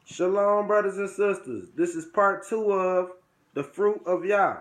Shalom, brothers and sisters. This is part 2 of the Fruit of Yah.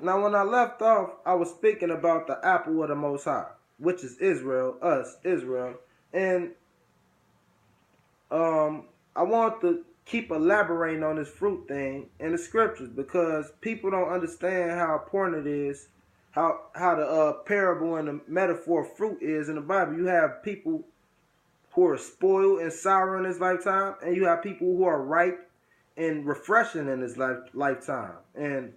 Now, when I left off, I was speaking about the apple of the Most High, which is Israel, us, Israel. And I want to keep elaborating on this fruit thing in the scriptures because people don't understand how important it is, how the parable and the metaphor of fruit is in the Bible. You have people who are spoiled and sour in this lifetime, and you have people who are ripe and refreshing in this lifetime. And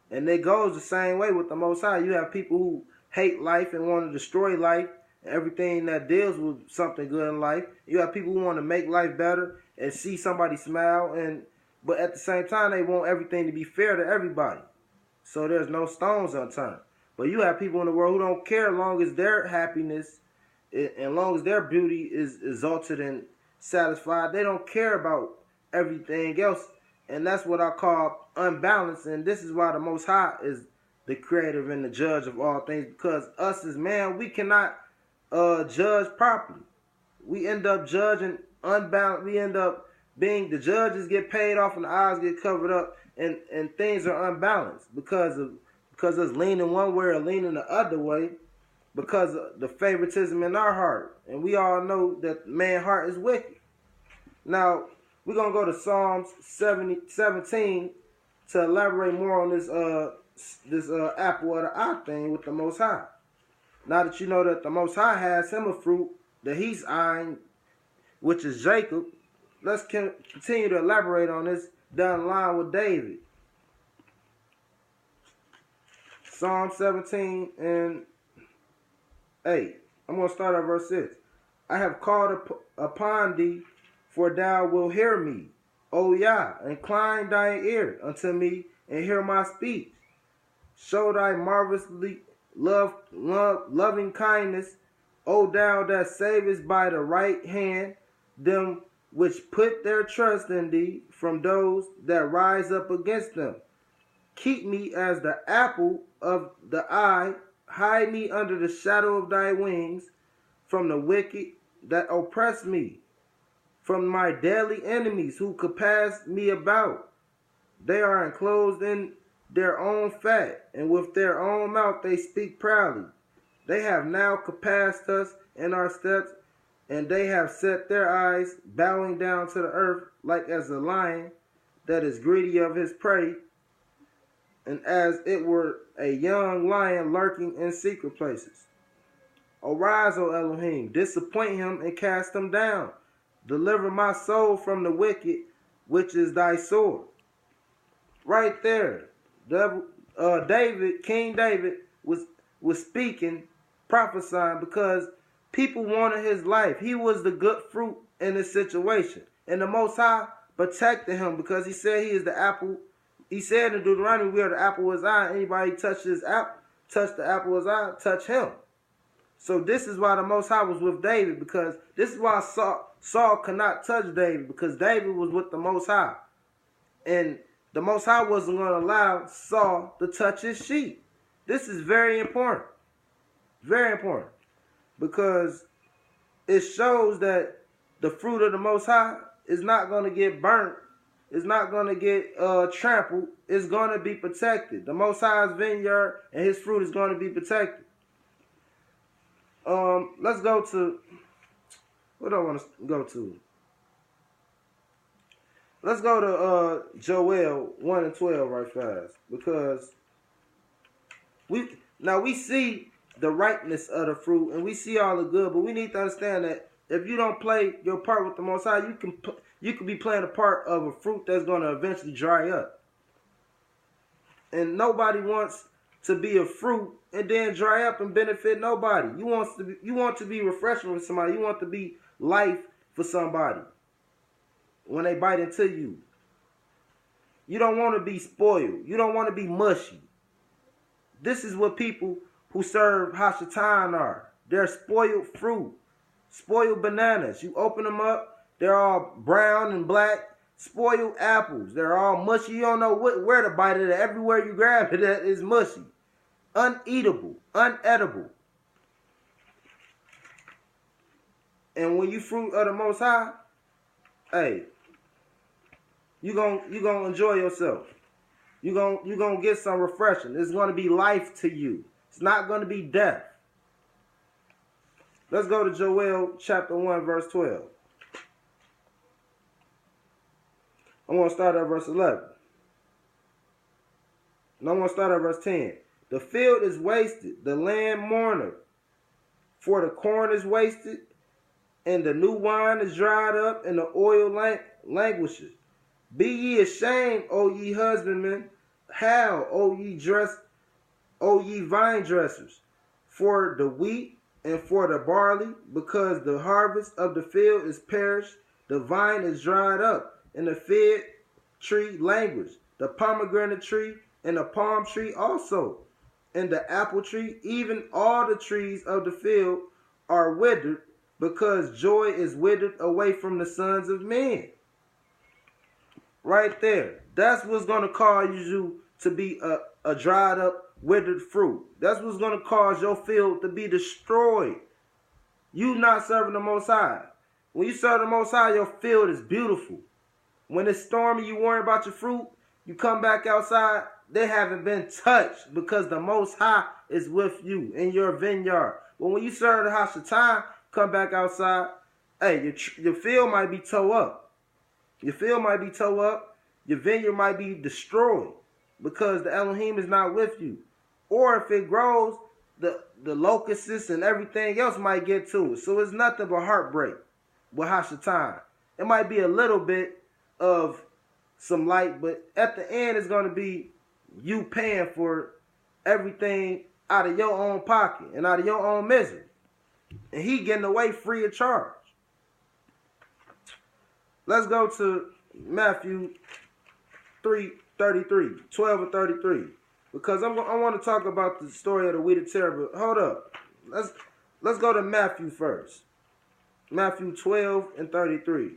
it goes the same way with the Most High. You have people who hate life and want to destroy life and everything that deals with something good in life. You have people who want to make life better and see somebody smile, but at the same time they want everything to be fair to everybody. So there's no stones unturned. But you have people in the world who don't care as long as their happiness, as long as their beauty is exalted and satisfied. They don't care about everything else. And that's what I call unbalanced. And this is why the Most High is the creator and the judge of all things. Because us as man, we cannot judge properly. We end up judging unbalanced. We end up being, the judges get paid off and the eyes get covered up. And things are unbalanced because us leaning one way or leaning the other way, because of the favoritism in our heart. And we all know that man's heart is wicked. Now, we're going to go to Psalms 17 to elaborate more on this apple of the eye thing with the Most High. Now that you know that the Most High has him a fruit that he's eyeing, which is Jacob, let's continue to elaborate on this down the line with David. Psalm 17 and 8. I'm going to start at verse 6. I have called upon thee, for thou wilt hear me. O Yah, incline thine ear unto me, and hear my speech. Show thy marvelously loving kindness, O thou that savest by the right hand them which put their trust in thee from those that rise up against them. Keep me as the apple of the eye. Hide me under the shadow of thy wings, from the wicked that oppress me, from my deadly enemies who compass me about. They are enclosed in their own fat, and with their own mouth they speak proudly. They have now compassed us in our steps, and they have set their eyes, bowing down to the earth, like as a lion that is greedy of his prey, and as it were a young lion lurking in secret places. Arise, O Elohim, disappoint him and cast him down. Deliver my soul from the wicked, which is thy sword. Right there, King David was speaking, prophesying, because people wanted his life. He was the good fruit in this situation. And the Most High protected him because he said he is the apple. He said in Deuteronomy, we are the apple of his eye. Anybody touch the apple of his eye, touch him. So this is why the Most High was with David, because this is why Saul could not touch David, because David was with the Most High. And the Most High wasn't going to allow Saul to touch his sheep. This is very important. Very important. Because it shows that the fruit of the Most High is not going to get burnt. It's not going to get trampled. It's going to be protected. The Most High's vineyard and his fruit is going to be protected. Let's go to, what do I want to go to? Let's go to Joel 1 and 12 right fast. Because we see the ripeness of the fruit and we see all the good, but we need to understand that if you don't play your part with the Most High, you can be playing a part of a fruit that's going to eventually dry up. And nobody wants to be a fruit and then dry up and benefit nobody. You want to be refreshing for somebody. You want to be life for somebody when they bite into you. You don't want to be spoiled. You don't want to be mushy. This is what people who serve Hashatan are. They're spoiled fruit, spoiled bananas. You open them up, they're all brown and black. Spoiled apples, they're all mushy. You don't know where to bite it at. Everywhere you grab it at is mushy. Uneatable, unedible. And when you fruit of the Most High, hey, you gonna enjoy yourself. You gonna get some refreshing. It's gonna be life to you. It's not gonna be death. Let's go to Joel chapter 1, verse 12. I'm gonna start at verse 11. And I'm gonna start at verse 10. The field is wasted, the land mourneth, for the corn is wasted, and the new wine is dried up, and the oil languishes. Be ye ashamed, O ye husbandmen, howl, O ye vine dressers, for the wheat and for the barley, because the harvest of the field is perished, the vine is dried up, and the fig tree languished, the pomegranate tree and the palm tree also, and the apple tree, even all the trees of the field are withered, because joy is withered away from the sons of men. Right there. That's what's going to cause you to be a dried up, withered fruit. That's what's going to cause your field to be destroyed. You not serving the Most High. When you serve the Most High, your field is beautiful. When it's stormy, you worry about your fruit, you come back outside, they haven't been touched because the Most High is with you in your vineyard. But when you serve the Hashatan, come back outside, hey, your field might be tore up. Your field might be tore up. Your vineyard might be destroyed because the Elohim is not with you. Or if it grows, the locusts and everything else might get to it. So it's nothing but heartbreak with Hashatan. It might be a little bit of some light, but at the end it's going to be you paying for everything out of your own pocket and out of your own misery. And he getting away free of charge. Let's go to Matthew 3:33, 12 and 33. Because I want to talk about the story of the wheat and tare, but hold up. Let's go to Matthew first. Matthew 12 and 33.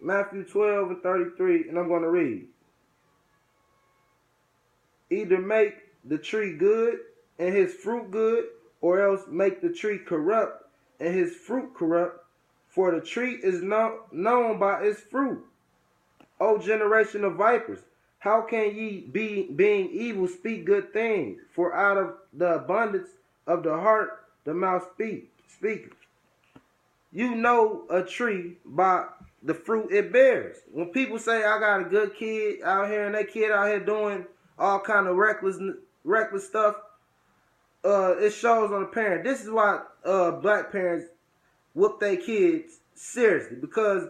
Matthew 12 and 33, and I'm going to read. Either make the tree good and his fruit good, or else make the tree corrupt and his fruit corrupt, for the tree is known by its fruit. O generation of vipers, how can ye, being evil, speak good things? For out of the abundance of the heart the mouth speaketh. You know a tree by the fruit it bears. When people say, I got a good kid out here, and that kid out here doing all kind of reckless stuff, it shows on the parent. This is why black parents whoop their kids seriously, because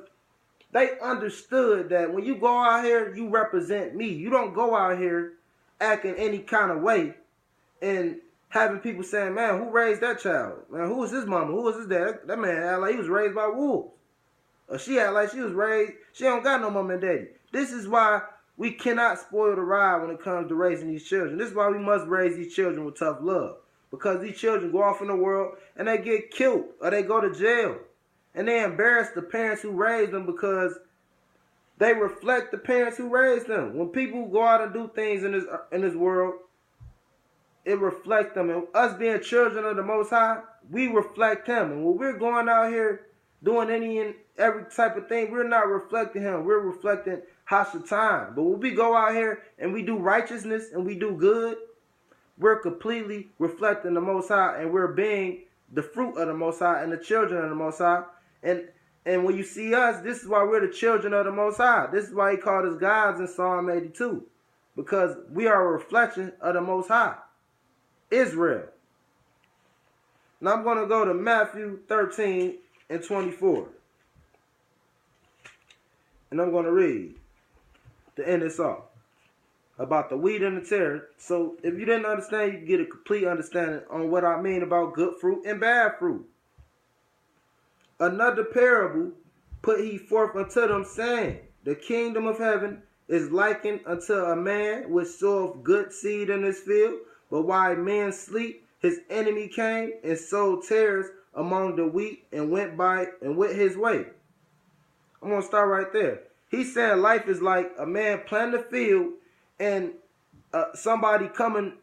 they understood that when you go out here, you represent me. You don't go out here acting any kind of way and having people saying, man, who raised that child? Man, who was his mama? Who was his dad? That man act like he was raised by wolves. Or she act like she was raised, she don't got no mama and daddy. This is why we cannot spoil the ride when it comes to raising these children. This is why we must raise these children with tough love. Because these children go off in the world and they get killed or they go to jail. And they embarrass the parents who raised them because they reflect the parents who raised them. When people go out and do things in this world, it reflects them. And us being children of the Most High, we reflect Him. And when we're going out here doing any and every type of thing, we're not reflecting Him. We're reflecting Hashatan. But when we go out here and we do righteousness and we do good, we're completely reflecting the Most High, and we're being the fruit of the Most High and the children of the Most High. And when you see us, this is why we're the children of the Most High. This is why He called us gods in Psalm 82. Because we are a reflection of the Most High, Israel. Now I'm going to go to Matthew 13 and 24. And I'm going to read to end this off about the wheat and the tare. So if you didn't understand, you can get a complete understanding on what I mean about good fruit and bad fruit. Another parable put he forth unto them, saying, the kingdom of heaven is likened unto a man which soweth good seed in his field, but while men sleep, his enemy came and sowed tares among the wheat and went his way. I'm going to start right there. He's saying life is like a man planting a field and somebody come and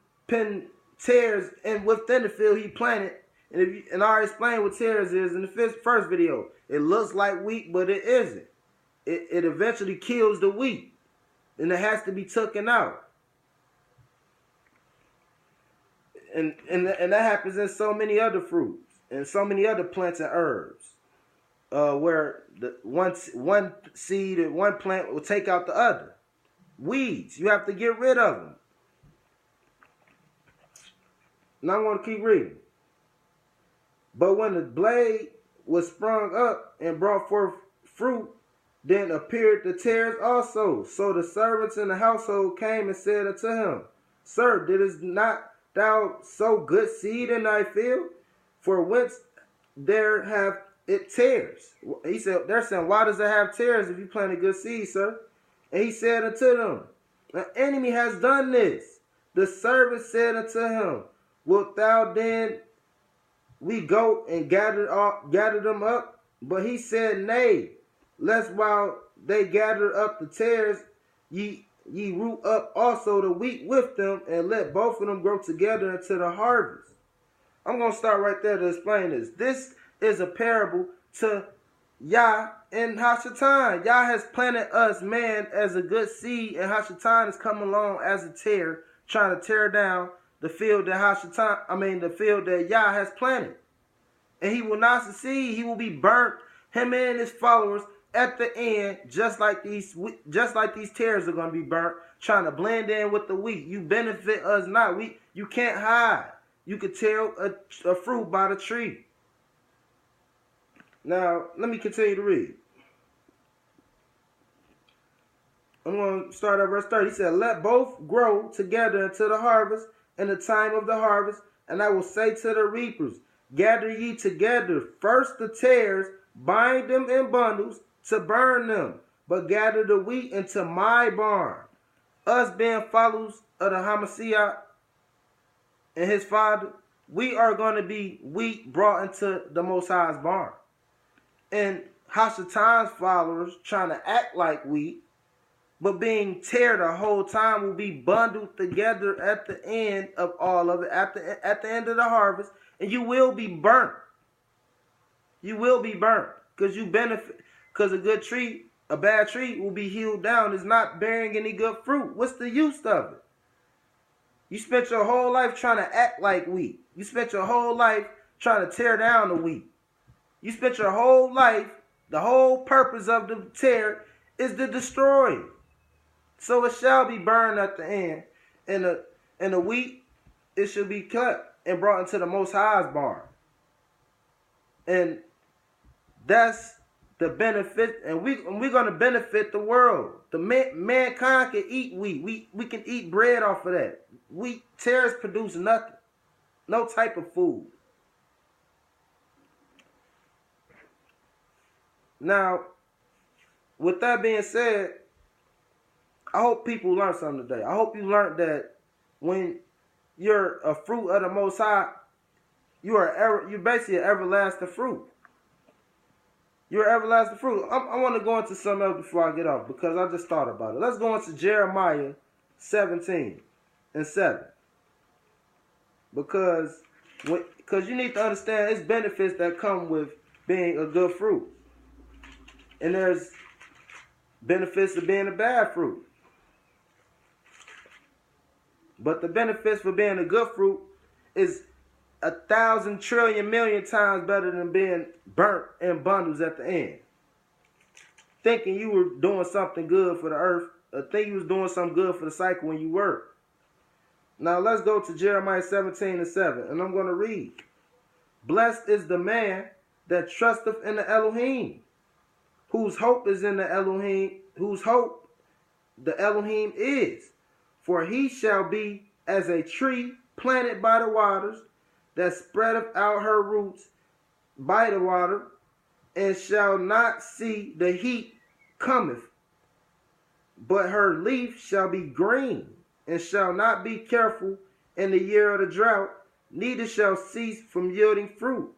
tares and within the field he planted. And I already explained what tares is in the first video. It looks like wheat, but it isn't. It eventually kills the wheat, and it has to be taken out. And that happens in so many other fruits and so many other plants and herbs, where the one seed and one plant will take out the other. Weeds, you have to get rid of them. Now I'm going to keep reading. But when the blade was sprung up and brought forth fruit, then appeared the tares also. So the servants in the household came and said unto him, Sir, didst not thou sow good seed in thy field? For whence there have it tares? He said, they're saying, why does it have tares if you planted good seed, sir? And he said unto them, the enemy has done this. The servant said unto him, wilt thou then we go and gather them up? But he said, nay, lest while they gather up the tares, ye root up also the wheat with them, and let both of them grow together until the harvest. I'm going to start right there to explain this. This is a parable to Yah and Hashatan. Yah has planted us, man, as a good seed, and Hashatan is coming along as a tear, trying to tear down the field that the field that Yah has planted. And he will not succeed. He will be burnt, him and his followers, at the end, just like these tares are going to be burnt, trying to blend in with the wheat. You benefit us not. You can't hide. You could tell a fruit by the tree. Now, let me continue to read. I'm going to start at verse 30. He said, let both grow together until the harvest, and the time of the harvest. And I will say to the reapers, gather ye together first the tares, bind them in bundles to burn them, but gather the wheat into my barn. Us being followers of the Hamashiach and his father, we are going to be wheat brought into the Most High's barn. And Hashatan's followers trying to act like wheat, but being tear the whole time, will be bundled together at the end of all of it, at the end of the harvest, and you will be burnt. You will be burnt because you benefit. Because a bad tree will be healed down. It's not bearing any good fruit. What's the use of it? You spent your whole life trying to act like wheat. You spent your whole life trying to tear down the wheat. You spent your whole life, the whole purpose of the tear is to destroy it. So it shall be burned at the end. And the wheat, it shall be cut and brought into the Most High's barn. And that's the benefit, and we're going to benefit the world. Mankind can eat wheat. We can eat bread off of that. Tares produce nothing. No type of food. Now, with that being said, I hope people learn something today. I hope you learned that when you're a fruit of the Most High, you're basically an everlasting fruit. You're everlasting fruit. I want to go into something else before I get off, because I just thought about it. Let's go into Jeremiah 17:7. Because you need to understand its benefits that come with being a good fruit. And there's benefits of being a bad fruit. But the benefits for being a good fruit is 1,000 trillion million times better than being burnt in bundles at the end. Thinking you were doing something good for the earth, or think you was doing something good for the cycle when you were. Now let's go to Jeremiah 17:7, and I'm going to read. Blessed is the man that trusteth in the Elohim, whose hope is in the Elohim, whose hope the Elohim is. For he shall be as a tree planted by the waters, that spreadeth out her roots by the water, and shall not see the heat cometh, but her leaf shall be green, and shall not be careful in the year of the drought, neither shall cease from yielding fruit.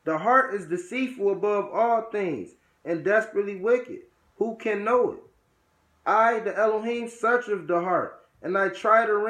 The heart is deceitful above all things, and desperately wicked. Who can know it? I, the Elohim, searcheth the heart, and I try the ring.